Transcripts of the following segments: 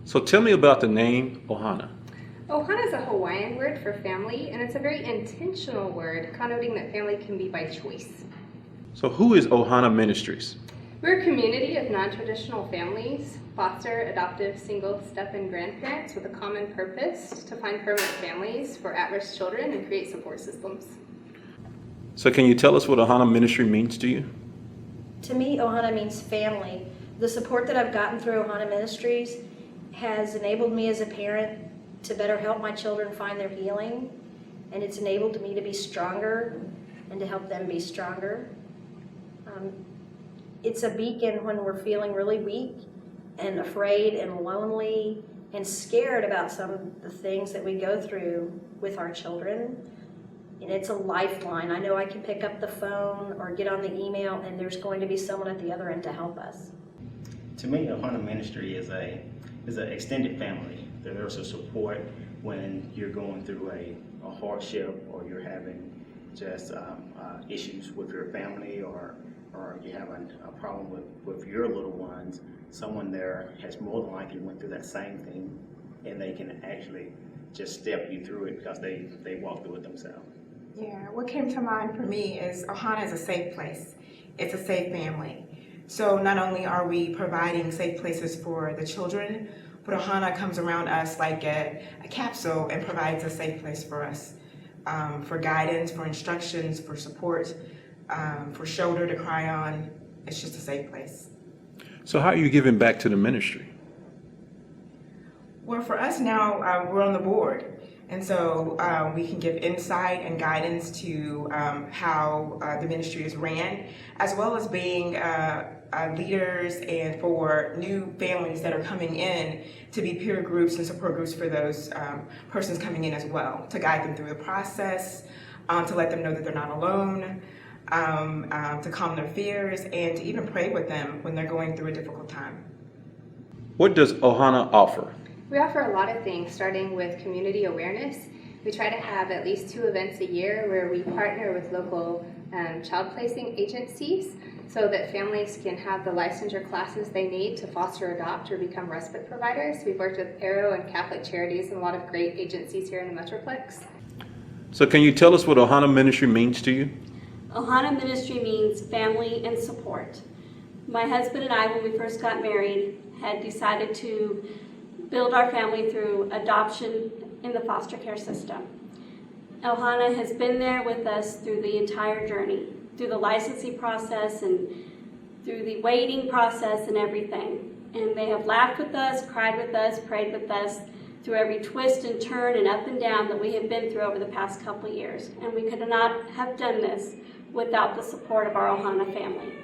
So tell me about the name Ohana. Ohana is a Hawaiian word for family, and it's a very intentional word connoting that family can be by choice. So who is Ohana Ministries? We're a community of non-traditional families, foster, adoptive, single, step, and grandparents with a common purpose to find permanent families for at-risk children and create support systems. So can you tell us what Ohana Ministry means to you? To me, Ohana means family. The support that I've gotten through Ohana Ministries has enabled me as a parent to better help my children find their healing, and it's enabled me to be stronger and to help them be stronger. It's a beacon when we're feeling really weak and afraid and lonely and scared about some of the things that we go through with our children. And it's a lifeline. I know I can pick up the phone or get on the email and there's going to be someone at the other end to help us. To me, the Ohana Ministry is an extended family. There's a support when you're going through a hardship or you're having just issues with your family or you're having a problem with your little ones. Someone there has more than likely went through that same thing, and they can actually just step you through it because they walk through it themselves. Yeah, what came to mind for me is Ohana is a safe place. It's a safe family. So not only are we providing safe places for the children, but Ohana comes around us like a capsule and provides a safe place for us, for guidance, for instructions, for support, for shoulder to cry on. It's just a safe place. So how are you giving back to the ministry? Well, for us now, we're on the board. And so we can give insight and guidance to how the ministry is ran, as well as being leaders and for new families that are coming in to be peer groups and support groups for those persons coming in as well, to guide them through the process, to let them know that they're not alone, to calm their fears, and to even pray with them when they're going through a difficult time. What does Ohana offer? We offer a lot of things, starting with community awareness. We try to have at least 2 events a year where we partner with local child placing agencies so that families can have the licensure classes they need to foster, adopt, or become respite providers. We've worked with Arrow and Catholic Charities and a lot of great agencies here in the Metroplex. So can you tell us what Ohana Ministry means to you? Ohana Ministry means family and support. My husband and I, when we first got married, had decided to build our family through adoption in the foster care system. Ohana has been there with us through the entire journey, through the licensing process and through the waiting process and everything. And they have laughed with us, cried with us, prayed with us through every twist and turn and up and down that we have been through over the past couple of years. And we could not have done this without the support of our Ohana family.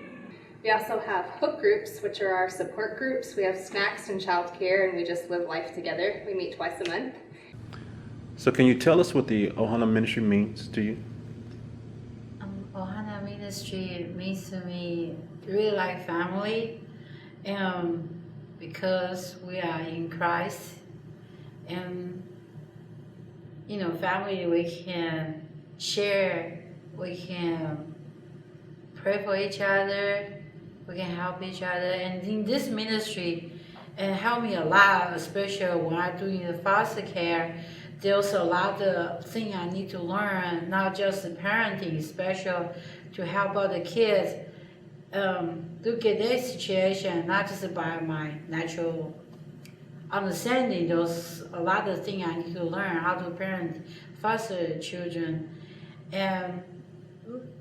We also have hook groups, which are our support groups. We have snacks and childcare, and we just live life together. We meet twice a month. So can you tell us what the Ohana Ministry means to you? Ohana Ministry means to me really like family, because we are in Christ, and family, we can share, we can pray for each other, we can help each other. And in this ministry, it helped me a lot, especially when I'm doing the foster care. There's a lot of things I need to learn, not just the parenting, especially to help other kids look at their situation, not just by my natural understanding. There's a lot of things I need to learn how to parent foster children. And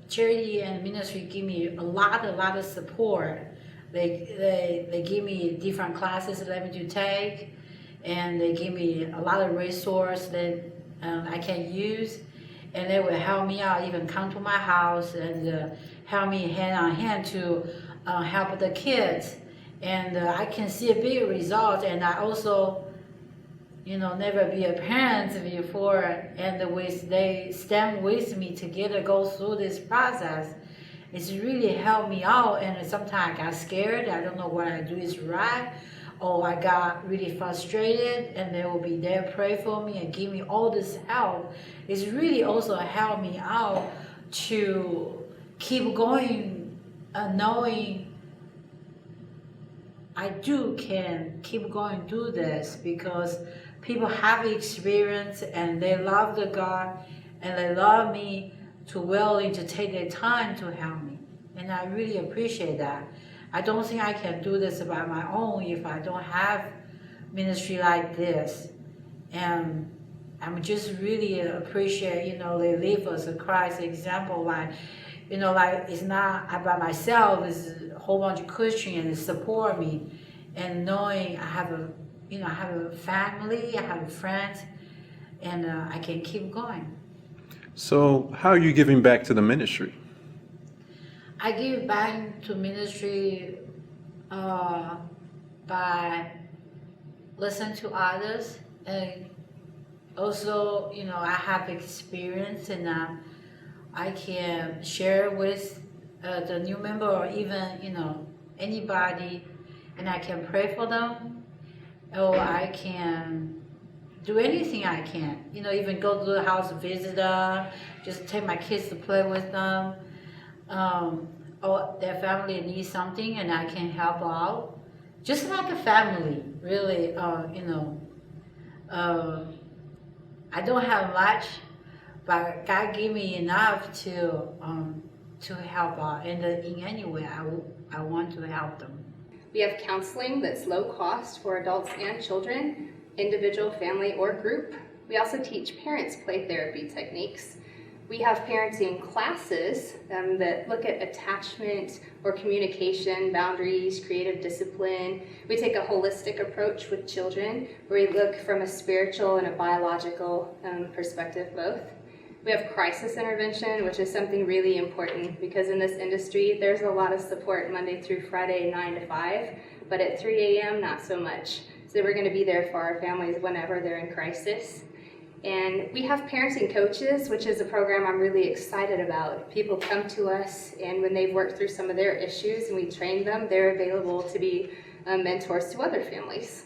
charity and ministry give me a lot of support. They give me different classes that I need to take, and they give me a lot of resources that I can use, and they will help me out, even come to my house and help me hand on hand to help the kids. And I can see a big result, and I also never be a parent before, and they stand with me together, go through this process. It's really helped me out, and sometimes I got scared. I don't know what I do is right, or I got really frustrated, and they will be there, pray for me, and give me all this help. It's really also helped me out to keep going, knowing I do can keep going do this because people have experience and they love the God and they love me to willing to take their time to help me. And I really appreciate that. I don't think I can do this by my own if I don't have ministry like this. And I'm just really appreciate, they live as a Christ example, like, like it's not by myself, it's a whole bunch of Christians that support me. And knowing I have a family, I have friends, and I can keep going. So how are you giving back to the ministry? I give back to ministry by listening to others, and also, I have experience, and I can share with the new member or even, anybody, and I can pray for them, or I can do anything I can, even go to the house, visit them, just take my kids to play with them, or their family needs something and I can help out, just like a family, really, I don't have much, but God gave me enough to help out, and in any way I want to help them. We have counseling that's low cost for adults and children, individual, family, or group. We also teach parents play therapy techniques. We have parenting classes that look at attachment or communication, boundaries, creative discipline. We take a holistic approach with children where we look from a spiritual and a biological perspective both. We have crisis intervention, which is something really important because in this industry, there's a lot of support Monday through Friday, 9 to 5, but at 3 a.m., not so much. So we're going to be there for our families whenever they're in crisis. And we have parenting coaches, which is a program I'm really excited about. People come to us, and when they've worked through some of their issues and we train them, they're available to be mentors to other families.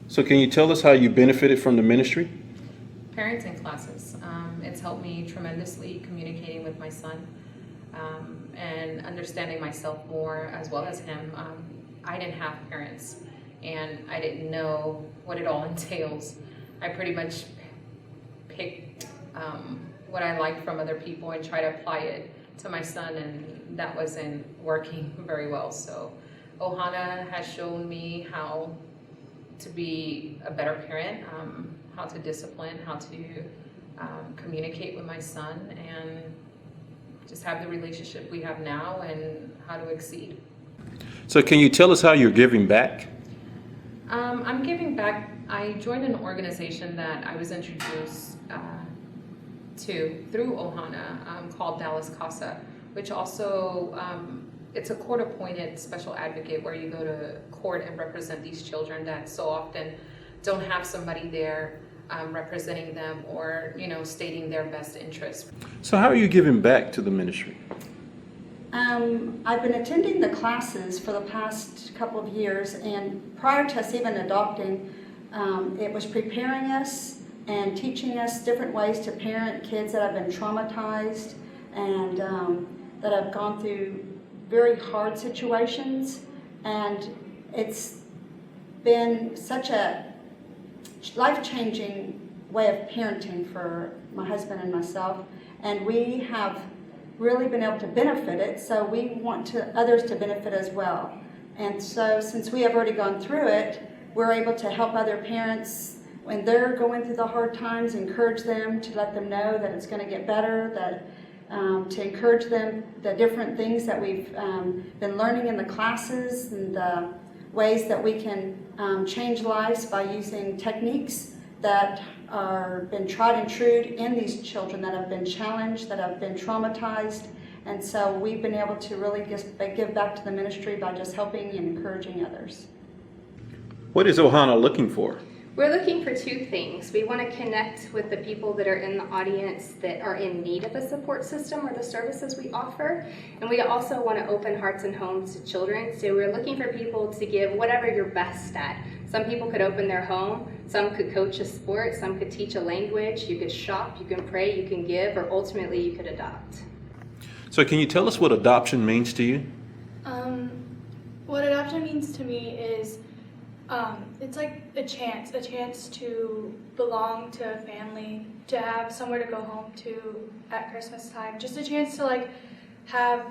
So can you tell us how you benefited from the ministry? Parenting classes. It's helped me tremendously communicating with my son and understanding myself more as well as him. I didn't have parents, and I didn't know what it all entails. I pretty much picked what I liked from other people and tried to apply it to my son, and that wasn't working very well. So Ohana has shown me how to be a better parent, how to discipline, how to communicate with my son, and just have the relationship we have now and how to exceed. So can you tell us how you're giving back? I'm giving back. I joined an organization that I was introduced to through Ohana called Dallas Casa, which also it's a court-appointed special advocate where you go to court and represent these children that so often don't have somebody there representing them or stating their best interest. So how are you giving back to the ministry? I've been attending the classes for the past couple of years, and prior to us even adopting, it was preparing us and teaching us different ways to parent kids that have been traumatized and that have gone through very hard situations. And it's been such a life-changing way of parenting for my husband and myself, and we have really been able to benefit it, so we want others to benefit as well. And so since we have already gone through it, we're able to help other parents when they're going through the hard times, encourage them, to let them know that it's going to get better, that to encourage them the different things that we've been learning in the classes and the ways that we can change lives by using techniques that are been tried and true in these children that have been challenged, that have been traumatized. And so we've been able to really just give back to the ministry by just helping and encouraging others. What is Ohana looking for? We're looking for two things. We want to connect with the people that are in the audience that are in need of a support system or the services we offer. And we also want to open hearts and homes to children. So we're looking for people to give whatever you're best at. Some people could open their home, some could coach a sport, some could teach a language, you could shop, you can pray, you can give, or ultimately you could adopt. So can you tell us what adoption means to you? What adoption Adoption means to me is it's like a chance to belong to a family, to have somewhere to go home to at Christmas time, just a chance to like have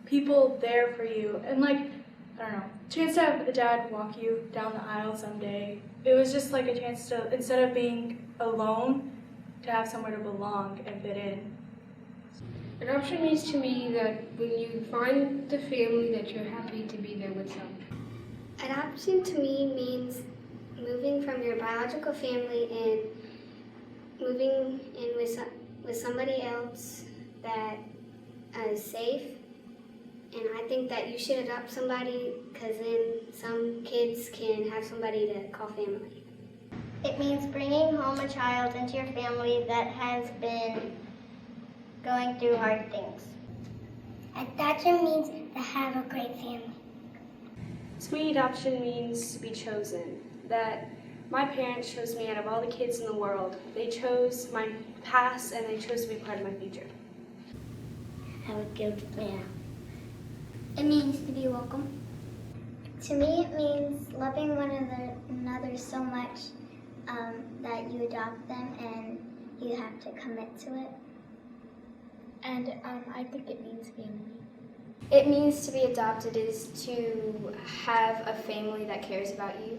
people there for you, and like, I don't know, chance to have a dad walk you down the aisle someday. It was just like a chance to, instead of being alone, to have somewhere to belong and fit in. Adoption means to me that when you find the family that you're happy to be there with them. Adoption to me means moving from your biological family and moving in with somebody else that is safe. And I think that you should adopt somebody because then some kids can have somebody to call family. It means bringing home a child into your family that has been going through hard things. Adoption means to have a great family. To me, adoption means to be chosen. That my parents chose me out of all the kids in the world. They chose my past and they chose to be part of my future. Have a good family. It means to be welcome. To me, it means loving one another so much that you adopt them and you have to commit to it. And I think it means family. It means to be adopted is to have a family that cares about you.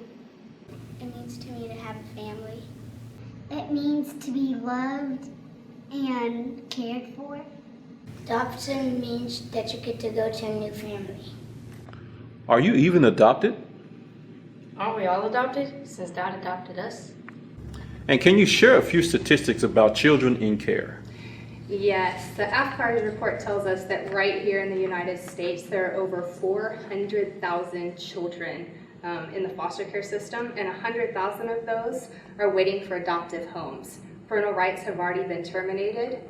It means to me to have a family. It means to be loved and cared for. Adoption means that you get to go to a new family. Are you even adopted? Aren't we all adopted since God adopted us? And can you share a few statistics about children in care? Yes, the AFCARS report tells us that right here in the United States, there are over 400,000 children in the foster care system, and 100,000 of those are waiting for adoptive homes. Parental rights have already been terminated.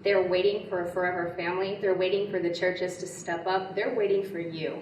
They're waiting for a forever family. They're waiting for the churches to step up. They're waiting for you.